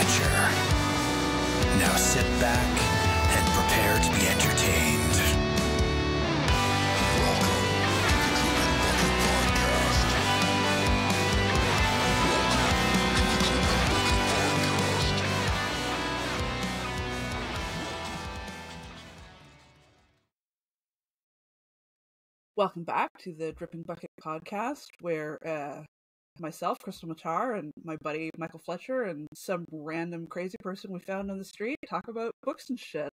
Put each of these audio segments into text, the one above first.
Fletcher. Now sit back and prepare to be entertained. Welcome to the Dripping Bucket Podcast. Welcome back to the Dripping Bucket Podcast, where myself, Krystle Matar, and my buddy Michael Fletcher, and some random crazy person we found on the street talk about books and shit.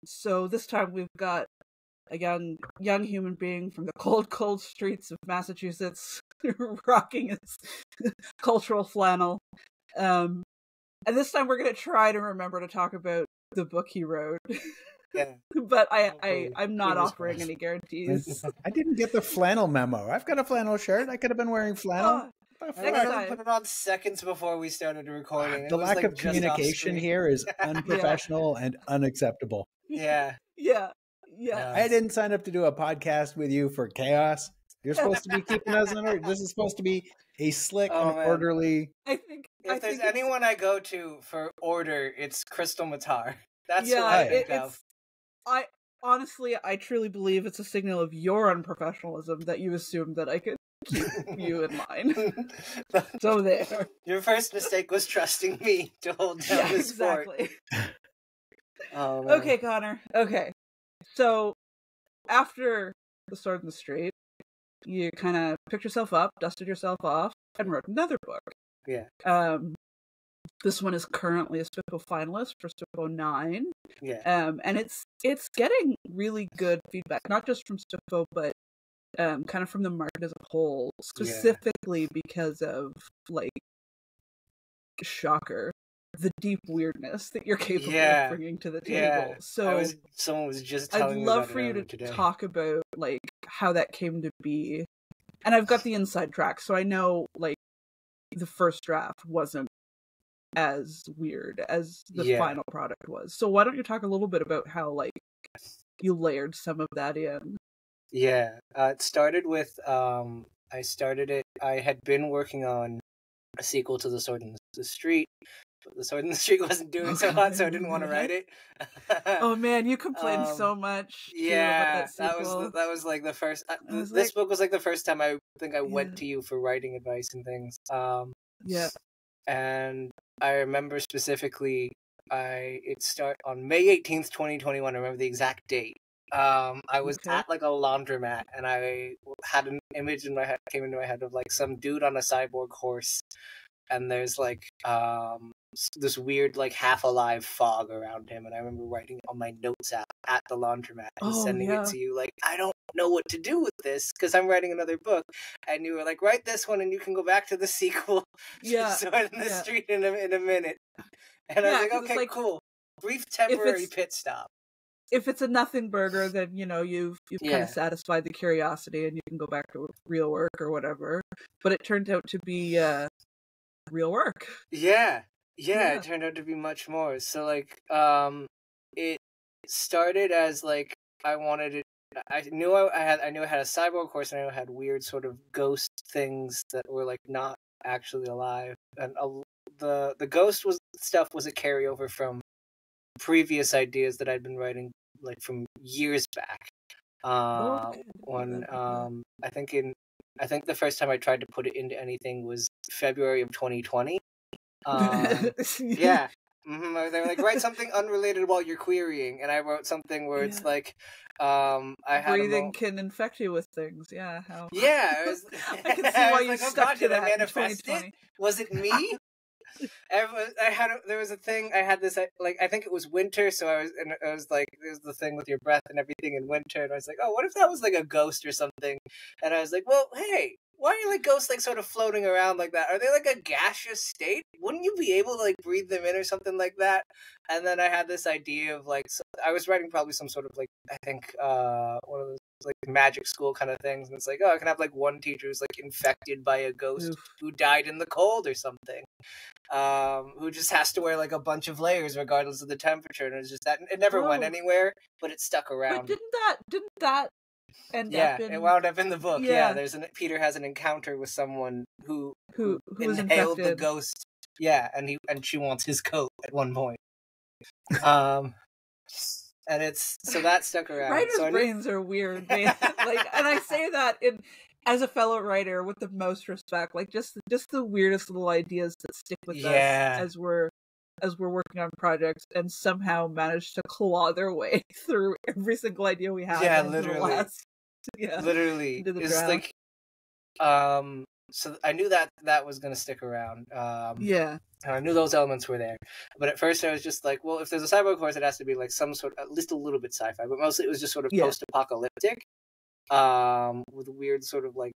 So this time we've got a young human being from the cold streets of Massachusetts rocking his cultural flannel. And this time we're going to try to remember to talk about the book he wrote. Yeah. But I'm not offering any guarantees. I didn't get the flannel memo. I've got a flannel shirt. I could have been wearing flannel. I put it on seconds before we started recording. The lack of communication here is unprofessional and unacceptable. Yeah. I didn't sign up to do a podcast with you for chaos. You're supposed to be keeping us on order. This is supposed to be a slick and orderly. I think if there's anyone I go to for order, it's Krystle Matar. That's who I think of. I truly believe it's a signal of your unprofessionalism that you assume that I could keep you in line. So there. Your first mistake was trusting me to hold down this fort. Exactly. Oh, man. Okay, Connor. Okay. So, after The Sword in the Street, you kind of picked yourself up, dusted yourself off, and wrote another book. Yeah. This one is currently a SPIPO finalist for SPIPO 9. Yeah. And it's getting really good feedback, not just from SPIPO, but kind of from the market as a whole, specifically because of, like, shocker, the deep weirdness that you're capable of bringing to the table. Yeah. So someone was just telling me I'd love about for you to today. talk about, like, how that came to be. And I've got the inside track, so I know, like, the first draft wasn't as weird as the final product was. So why don't you talk a little bit about how, like, you layered some of that in? Yeah. It started with, I had been working on a sequel to The Sword in the Street, but The Sword in the Street wasn't doing so hot, so I didn't want to write it. Oh man, you complained so much. Yeah, that was like the first. This book was like the first time I think I went to you for writing advice and things. And I remember specifically, it started on May 18th, 2021. I remember the exact date. I was at like a laundromat, and I had an image in my head, came into my head of like some dude on a cyborg horse, and there's like this weird like half alive fog around him, and I remember writing on my notes app at the laundromat and sending it to you, like, I don't know what to do with this because I'm writing another book, and you were like, write this one and you can go back to the sequel. Sword in the Street in a minute. And I was like, okay, cool, brief temporary pit stop. If it's a nothing burger, then you've kind of satisfied the curiosity and you can go back to real work or whatever. But it turned out to be real work. Yeah, it turned out to be much more. So like, it started as like I wanted it. I knew I had a cyborg horse, and I knew I had weird sort of ghost things that were like not actually alive. And the ghost stuff was a carryover from previous ideas that I'd been writing like from years back. I think the first time I tried to put it into anything was February of 2020. Yeah. They were like, write something unrelated while you're querying, and I wrote something where it's like, I had breathing can infect you with things. Yeah. How? Yeah. It was, I can see why you stuck to that in 2020. Was it me? There was a thing. I had this like, I think it was winter, so I was like, there's the thing with your breath and everything in winter, and I was like, oh, what if that was like a ghost or something? And I was like, well, hey, why are like ghosts like sort of floating around like that? Are they like a gaseous state? Wouldn't you be able to like breathe them in or something like that? And then I had this idea of like, I was writing probably some sort of like, I think one of those like magic school kind of things, and it's like, oh, I can have like one teacher who's like infected by a ghost who died in the cold or something, who just has to wear like a bunch of layers regardless of the temperature, and it's just that it never went anywhere, but it stuck around. But didn't that end up in... it wound up in the book. Peter has an encounter with someone who was inhaled infected. the ghost. Yeah, and she wants his coat at one point. And it's so that stuck around. Writers' brains are weird, man. Like, and I say that as a fellow writer with the most respect. Like, just the weirdest little ideas that stick with us as we're working on projects, and somehow manage to claw their way through every single idea we have. Yeah, literally. Literally, it's draft. like, so I knew that was going to stick around. And I knew those elements were there. But at first I was just like, well, if there's a cyborg horse, it has to be like some sort of, at least a little bit sci-fi, but mostly it was just sort of post-apocalyptic, with weird sort of like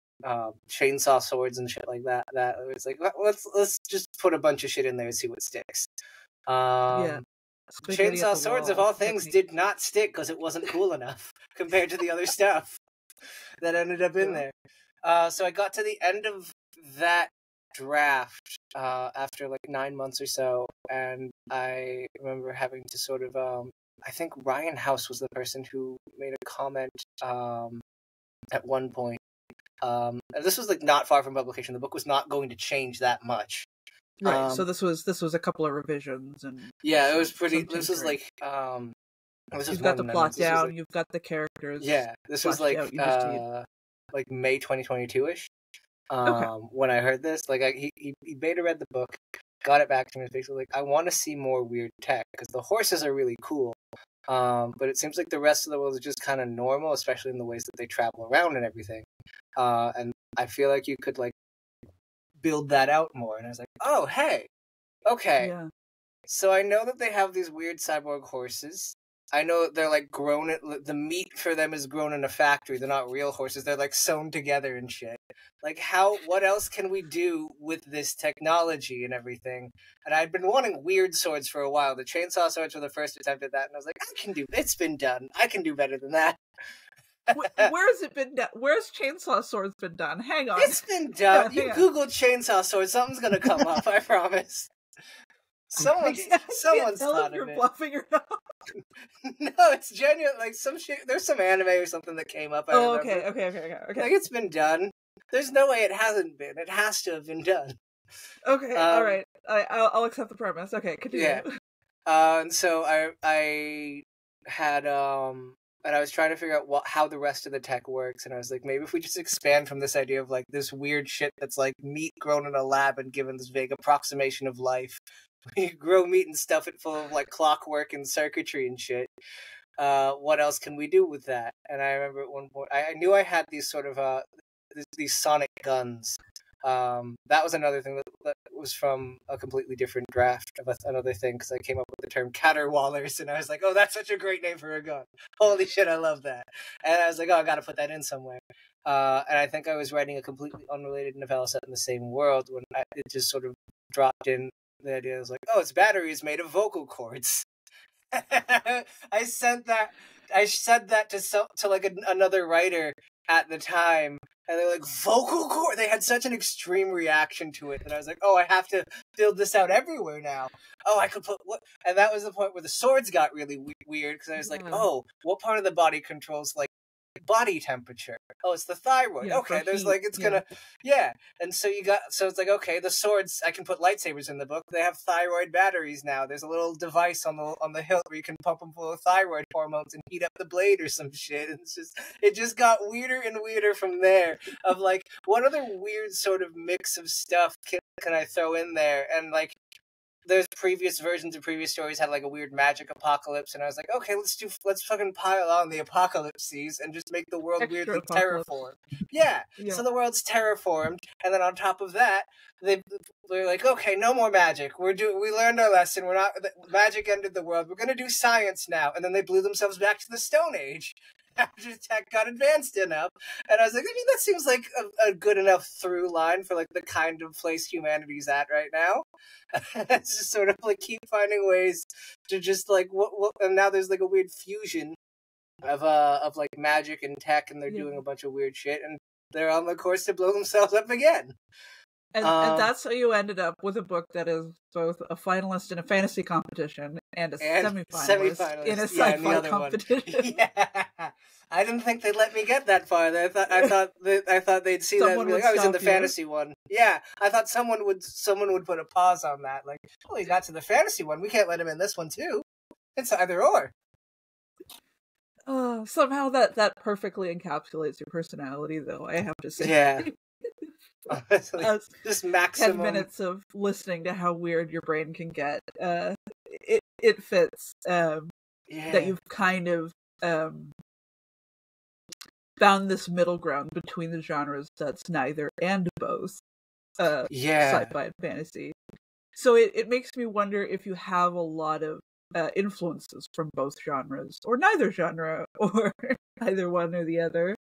chainsaw swords and shit like that. That it was like, let's just put a bunch of shit in there and see what sticks. Chainsaw swords, of all things, did not stick because it wasn't cool enough compared to the other stuff that ended up in there. So I got to the end of that draft after like 9 months or so, and I remember having to sort of I think Ryan House was the person who made a comment at one point. And this was like not far from publication. The book was not going to change that much. Right. So this was a couple of revisions, and it was pretty. This was like you've got the plot down, like, you've got the characters. Yeah, this was like May 2022-ish. When I heard this, like he beta read the book, got it back to me, and basically like, I want to see more weird tech because the horses are really cool, but it seems like the rest of the world is just kind of normal, especially in the ways that they travel around and everything. And I feel like you could like build that out more. And I was like, oh hey, okay. Yeah. So I know that they have these weird cyborg horses. I know they're like grown. The meat for them is grown in a factory. They're not real horses. They're like sewn together and shit. Like what else can we do with this technology and everything? And I'd been wanting weird swords for a while. The chainsaw swords were the first attempt at that. And I was like, it's been done. I can do better than that. Where's it been done? Where's chainsaw swords been done? Hang on. It's been done. You Google chainsaw swords, something's going to come up. I promise. Someone's thought you're of it. Bluffing or not. No, it's genuine. Like some shit. There's some anime or something that came up. Okay. Like it's been done. There's no way it hasn't been. It has to have been done. Okay, all right. I'll accept the premise. Okay, continue. Yeah. And so I had and I was trying to figure out how the rest of the tech works, and I was like, maybe if we just expand from this idea of like this weird shit that's like meat grown in a lab and given this vague approximation of life. You grow meat and stuff it full of like clockwork and circuitry and shit. What else can we do with that? And I remember at one point, I knew I had these sort of these sonic guns. That was another thing that was from a completely different draft of another thing, because I came up with the term caterwaulers, and I was like, oh, that's such a great name for a gun. Holy shit, I love that. And I was like, oh, I gotta put that in somewhere. And I think I was writing a completely unrelated novella set in the same world when it just sort of dropped in. The idea was like, oh, its battery is made of vocal cords. I said that to like another writer at the time, and they're like, vocal cord? They had such an extreme reaction to it that I was like, oh, I have to build this out everywhere now. Oh, I could put what? And that was the point where the swords got really weird, because I was like, oh, what part of the body controls like body temperature? Oh, it's the thyroid. Okay, there's like it's gonna and so it's like, okay, the swords, I can put lightsabers in the book. They have thyroid batteries now. There's a little device on the hilt where you can pump them full of thyroid hormones and heat up the blade or some shit. And it just got weirder and weirder from there, of like, what other weird sort of mix of stuff can I throw in there? And like, there's previous versions of previous stories had like a weird magic apocalypse, and I was like, okay, let's fucking pile on the apocalypses and just make the world weirdly terraformed. Yeah, so the world's terraformed, and then on top of that, they're like, okay, no more magic. We learned our lesson. Magic ended the world. We're gonna do science now, and then they blew themselves back to the Stone Age after tech got advanced enough. And I was like, I mean, that seems like a good enough through line for like the kind of place humanity's at right now. It's just sort of like keep finding ways to just like what and now there's like a weird fusion of like magic and tech, and they're doing a bunch of weird shit, and they're on the course to blow themselves up again. And that's how you ended up with a book that is both a finalist in a fantasy competition and a semi-finalist in a sci-fi competition. Yeah, I didn't think they'd let me get that far. I thought they'd see that and be like, I was in the fantasy one. Yeah, I thought someone would put a pause on that. Like, oh, he got to the fantasy one. We can't let him in this one too. It's either or. Somehow that perfectly encapsulates your personality, though, I have to say. Yeah. Just maximum 10 minutes of listening to how weird your brain can get. It fits that you've kind of found this middle ground between the genres that's neither and both sci-fi and fantasy. So it makes me wonder if you have a lot of influences from both genres, or neither genre, or either one or the other.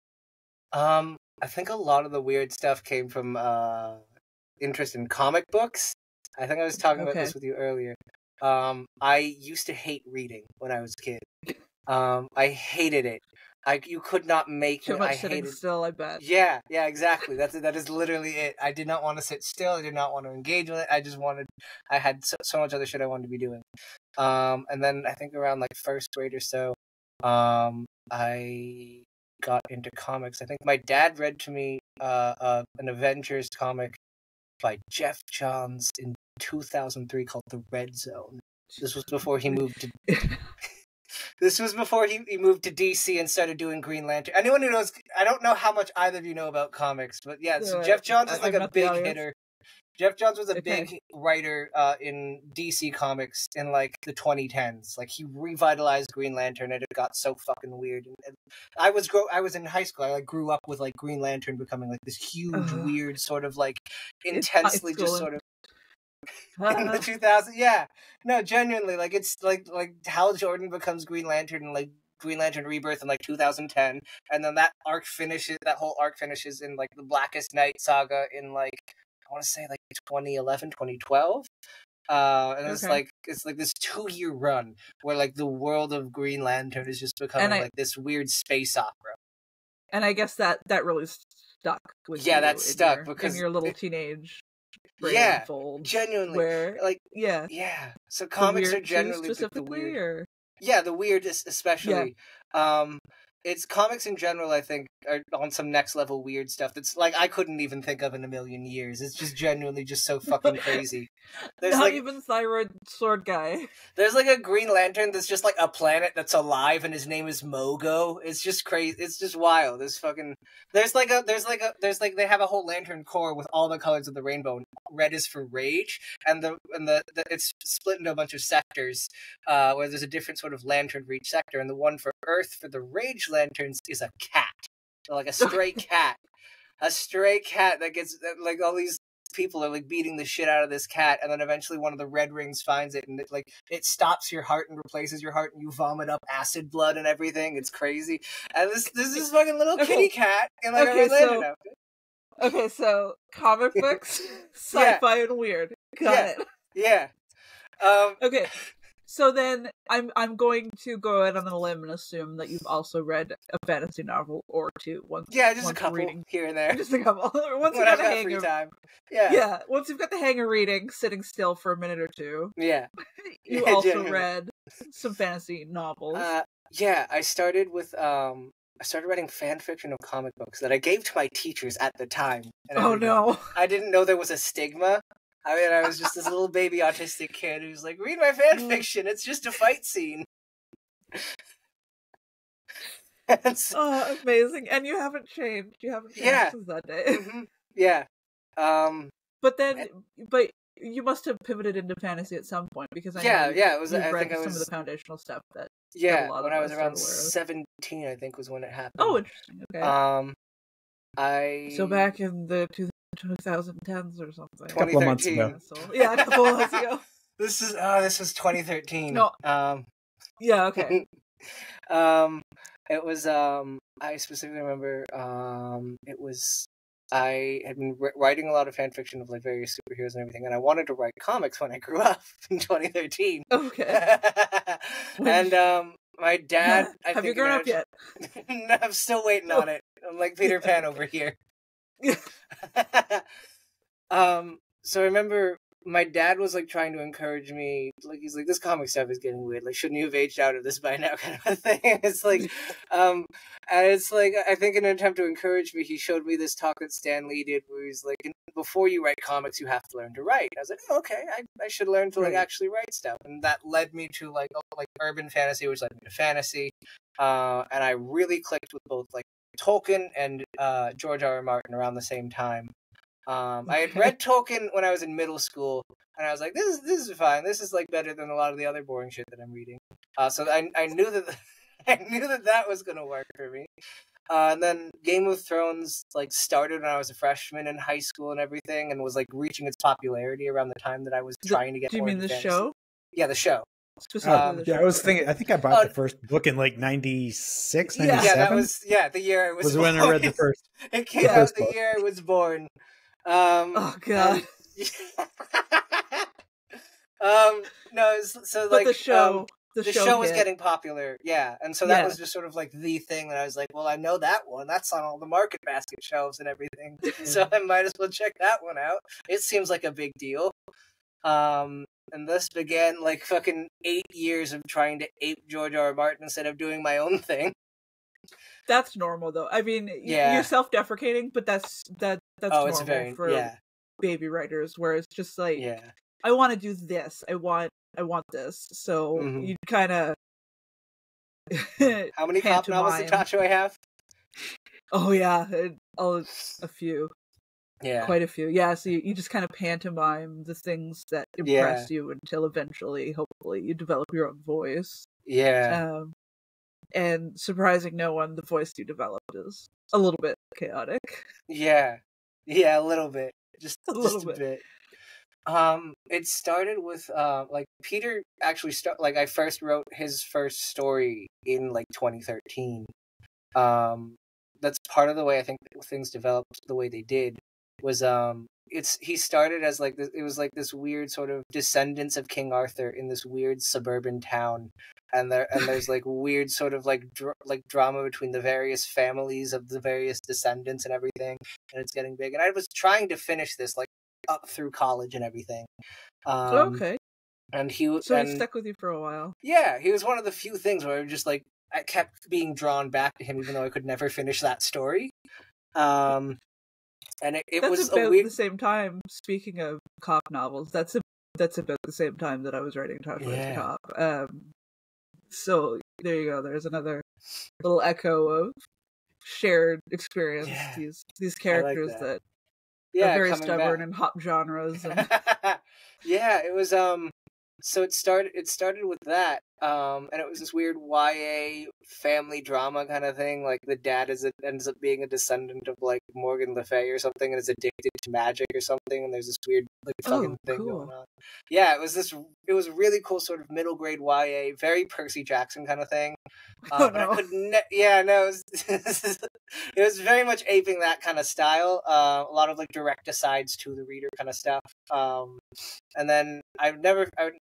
I think a lot of the weird stuff came from interest in comic books. I think I was talking about this with you earlier. I used to hate reading when I was a kid. I hated it. You could not make too much sitting still, I bet. Yeah, exactly. That is literally it. I did not want to sit still. I did not want to engage with it. I had so much other shit I wanted to be doing. And then I think around like first grade or so, I got into comics. I think my dad read to me an Avengers comic by Jeff Johns in 2003 called The Red Zone. This was before he moved to This was before he moved to DC and started doing Green Lantern. Anyone who knows, I don't know how much either of you know about comics, but yeah, so Jeff Johns is like a big hitter. Jeff Johns was a big writer in DC Comics in like the 2010s. Like he revitalized Green Lantern, and it got so fucking weird. And I was in high school. I like grew up with like Green Lantern becoming like this huge, weird sort of like intensely just sort of in the 2000s. Yeah, no, genuinely, like it's like Hal Jordan becomes Green Lantern and like Green Lantern Rebirth in like 2010, and then that whole arc finishes in like the Blackest Night saga in like, I want to say like 2011, 2012. And it's like this 2-year run where like the world of Green Lantern is just becoming like this weird space opera. And I guess that really stuck with you. Yeah, that stuck because in your little teenage brain fold. Genuinely. Where yeah. So comics are generally specifically the weird. or Yeah, the weird especially. Yeah. It's comics in general, I think, are on some next level weird stuff that's like I couldn't even think of in a million years. It's just genuinely just so fucking crazy. There's not even Thyroid Sword Guy. There's like a Green Lantern that's just like a planet that's alive and his name is Mogo. It's just crazy. It's just wild. They have a whole Lantern Corps with all the colors of the rainbow. Red is for rage, and it's split into a bunch of sectors where there's a different sort of lantern for each sector, and the one for Earth for the Rage Lanterns is a cat, so like a stray cat, that gets like all these people are like beating the shit out of this cat, and then eventually one of the Red Rings finds it, and it stops your heart and replaces your heart, and you vomit up acid blood and everything. It's crazy, and this is fucking little kitty cat in like a Red Lantern outfit. Okay, so comic books, sci-fi and weird. Got it. Yeah. Okay. So then I'm going to go out on a limb and assume that you've also read a fantasy novel or two. Just a couple reading. Here and there. Just a couple. Once you've got the hang of time. Yeah. Once you've got the hang of reading, sitting still for a minute or two. Yeah. You also read some fantasy novels. I started writing fan fiction of comic books that I gave to my teachers at the time. And no. I didn't know there was a stigma. I mean, I was just this little baby autistic kid who's like, read my fan fiction, it's just a fight scene. Amazing. And you haven't changed. Since that day. Mm-hmm. Yeah. But you must have pivoted into fantasy at some point, because I know it was. I read think some of the foundational stuff that. When I was around 17, I think was when it happened. Oh, interesting. Okay. So back in the 2010s or something. 2013. A couple months ago. Yeah, a couple months ago. This was 2013. No. Yeah. Okay. It was. I specifically remember. It was. I had been writing a lot of fan fiction of like various superheroes and everything, and I wanted to write comics when I grew up in 2013. Okay. And my dad. Have you grown up yet? No, I'm still waiting on it. I'm like Peter Pan over here. So I remember my dad was like trying to encourage me, like he's like, this comic stuff is getting weird, like shouldn't you have aged out of this by now, kind of a thing. It's like and it's like, I think in an attempt to encourage me, he showed me this talk that Stan Lee did where he's like, before you write comics you have to learn to write. I was like, oh, okay, I should learn to like actually write stuff, and that led me to like urban fantasy, which led me to fantasy, and I really clicked with both like Tolkien and George R. R. Martin around the same time. I had read Tolkien when I was in middle school, and I was like, this is fine. This is like better than a lot of the other boring shit that I'm reading. So I knew that I knew that was gonna work for me. And then Game of Thrones like started when I was a freshman in high school and everything, and was like reaching its popularity around the time that I was trying to get. Do you mean the show? Yeah, the show. I was thinking. I think I bought the first book in like 96, 97. Yeah, that was the year I was born. When I read the first. It came out the year I was born. Oh god. No, so but like the show. The show was getting popular, yeah, and so that was just sort of like the thing that I was like, well, I know that one. That's on all the Market Basket shelves and everything, so I might as well check that one out. It seems like a big deal. And this began like fucking 8 years of trying to ape George R. R. Martin instead of doing my own thing. That's normal, though. I mean, you're self-deprecating, but that's normal for baby writers, where it's just like, I want to do this. I want this. So you kind of. How many cop novels did Tacho I have? Oh yeah, a few. Yeah, quite a few. Yeah, so you just kind of pantomime the things that impress you until eventually, hopefully, you develop your own voice. Yeah. And surprising no one, the voice you developed is a little bit chaotic. Yeah, a little bit. Just a bit. It started with like Peter actually I first wrote his first story in like 2013. That's part of the way I think things developed the way they did was he started as like this, it was like this weird sort of descendants of King Arthur in this weird suburban town, and there's like weird sort of like drama between the various families of the various descendants and everything, and it's getting big. And I was trying to finish this like up through college and everything. Okay. And he stuck with you for a while. Yeah, he was one of the few things where I kept being drawn back to him, even though I could never finish that story. And it was about the same time. Speaking of cop novels, that's about the same time that I was writing Talk About Cop. So there you go. There's another little echo of shared experience. Yeah. These characters that are very stubborn in hop genres. And... yeah, it was. So it started with that, and it was this weird YA family drama kind of thing. Like the dad ends up being a descendant of like Morgan Le Fay or something, and is addicted to magic or something. And there's this weird like fucking thing going on. Yeah, it was really cool, sort of middle grade YA, very Percy Jackson kind of thing. But I could it was very much aping that kind of style. A lot of like direct asides to the reader kind of stuff. And then I never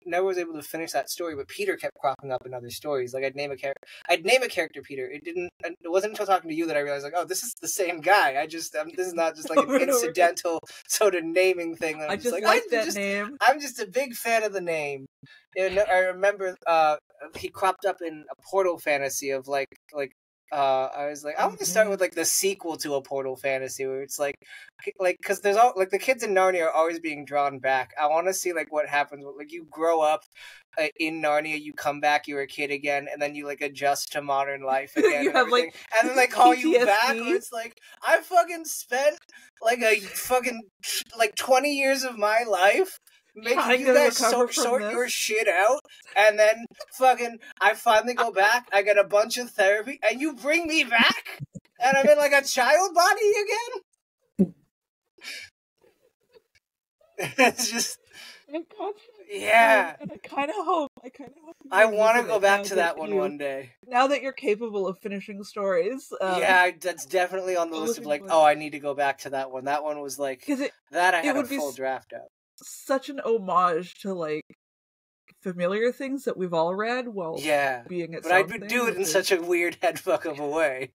was able to finish that story, but Peter kept cropping up in other stories. Like I'd name a character Peter. It wasn't until talking to you that I realized like, oh, this is the same guy. This is not just like an incidental sort of naming thing. I just like that name. I'm just a big fan of the name. And I remember he cropped up in a Portal fantasy of like I was like, I want to start with like the sequel to a Portal fantasy where it's like because there's all like the kids in Narnia are always being drawn back. I want to see like what happens like you grow up in Narnia, you come back, you're a kid again, and then you like adjust to modern life again, and then they call you back. Where it's like I fucking spent like a fucking like 20 years of my life making you guys sort your shit out, and then fucking I finally go back, I get a bunch of therapy, and you bring me back, and I'm in like a child body again. It's just yeah. And I kind of hope. I want to go back to that one day. Now that you're capable of finishing stories. Yeah, that's definitely on the list of like, I need to go back to that one. That one was like that. I had a full draft of. Such an homage to like familiar things that we've all read while being at but I would do it in such a weird headfuck of a way.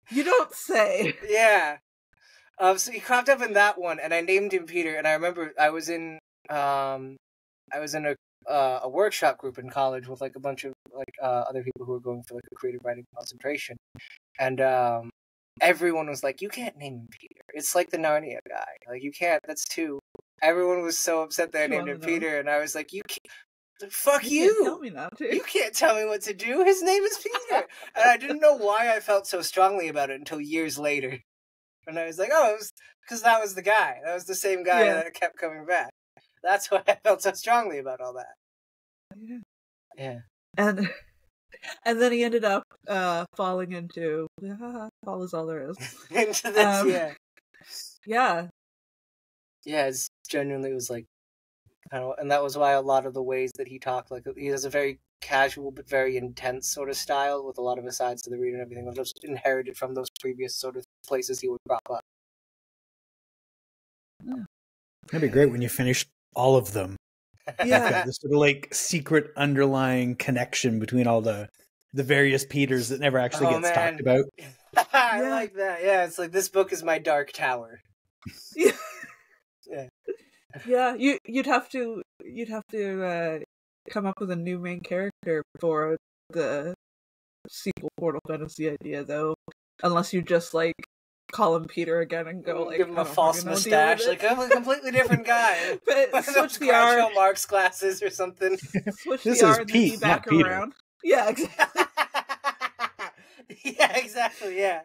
You don't say. Yeah. So he cropped up in that one, and I named him Peter. And I remember I was in a workshop group in college with like a bunch of like other people who were going for like a creative writing concentration, and everyone was like, "You can't name him Peter. It's like the Narnia guy. Like you can't. That's too." Everyone was so upset that I named him Peter, and I was like, "You can't. Fuck you! Can't tell me that, too. You can't tell me what to do. His name is Peter." And I didn't know why I felt so strongly about it until years later. And I was like, oh, it was because that was the guy. That was the same guy that kept coming back. That's why I felt so strongly about all that. Yeah. And then he ended up falling into fall is all there is. Into this, Yeah. Yeah, it genuinely was like kind of, and that was why a lot of the ways that he talked, like he has a very casual but very intense sort of style with a lot of asides to the reader and everything was just inherited from those previous sort of places he would crop up. That'd be great when you finish all of them. Yeah. This sort of like secret underlying connection between all the various Peters that never actually gets talked about. I like that. Yeah, it's like this book is my dark tower. Yeah, you'd have to come up with a new main character for the sequel Portal Fantasy idea, though, unless you just like call him Peter again and go like give him a false mustache, like I'm a completely different guy. But switch the R, Marx glasses or something. Switch this the is R and the Pete, P back not Peter. around. Yeah, exactly. Yeah, exactly. Yeah.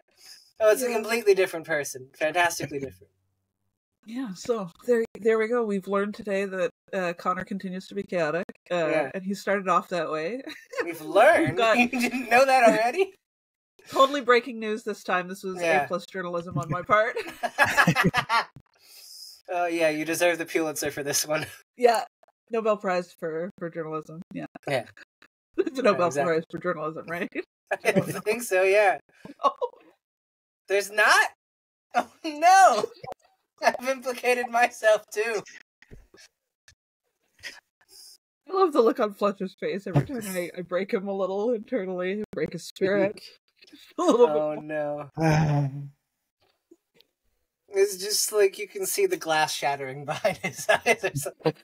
Oh, it's a completely different person. Fantastically different. Yeah, so there we go. We've learned today that Connor continues to be chaotic, and he started off that way. We've learned? You didn't know that already? Totally breaking news this time. This was A+ journalism on my part. Oh, yeah, you deserve the Pulitzer for this one. Yeah, Nobel Prize for journalism. Yeah. It's a Nobel Prize for journalism, right? I think so, yeah. Oh. There's not? Oh, no! I've implicated myself, too. I love the look on Fletcher's face every time I break him a little internally, break his spirit. A little bit. Oh, no. It's just like you can see the glass shattering behind his eyes or something.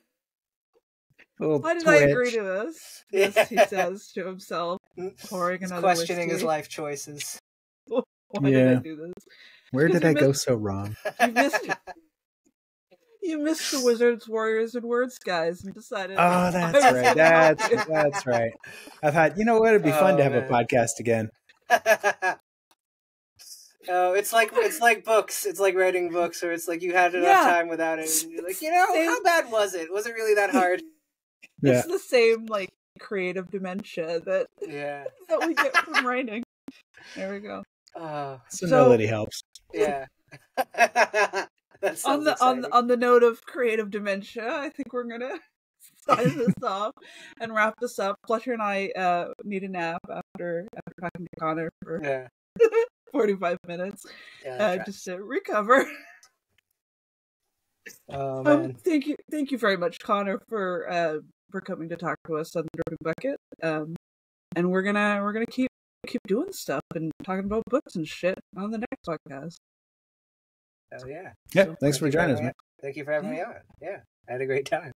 Why did I agree to this? Yes, he says to himself, pouring another questioning whiskey. his life choices. Why did I do this? Where did I go so wrong? You missed the Wizards, Warriors, and Words guys and decided. Oh, that's right. That's right. I've had. You know what? It'd be fun to have a podcast again. Oh, it's like books. It's like writing books, or it's like you had enough time without it, and you're like, how bad was it? Was it really that hard? It's the same like creative dementia that we get from writing. There we go. Senility helps. Yeah. On the note of creative dementia, I think we're gonna sign this off and wrap this up. Fletcher and I need a nap after talking to Connor for 45 minutes just to recover. Oh man! Thank you very much, Connor, for coming to talk to us on the Dripping Bucket. And we're gonna keep doing stuff and talking about books and shit on the next podcast. Oh yeah! Yeah, so, thanks for joining us, man. Thank you for having me on. Yeah, I had a great time.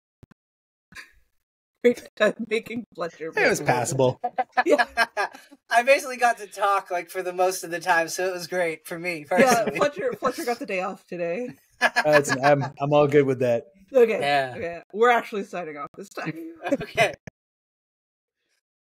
Great time making Fletcher. It was passable. I basically got to talk like for the most of the time, so it was great for me personally. Yeah, Fletcher got the day off today. I'm all good with that. Okay. Yeah. Okay. We're actually signing off this time. Okay.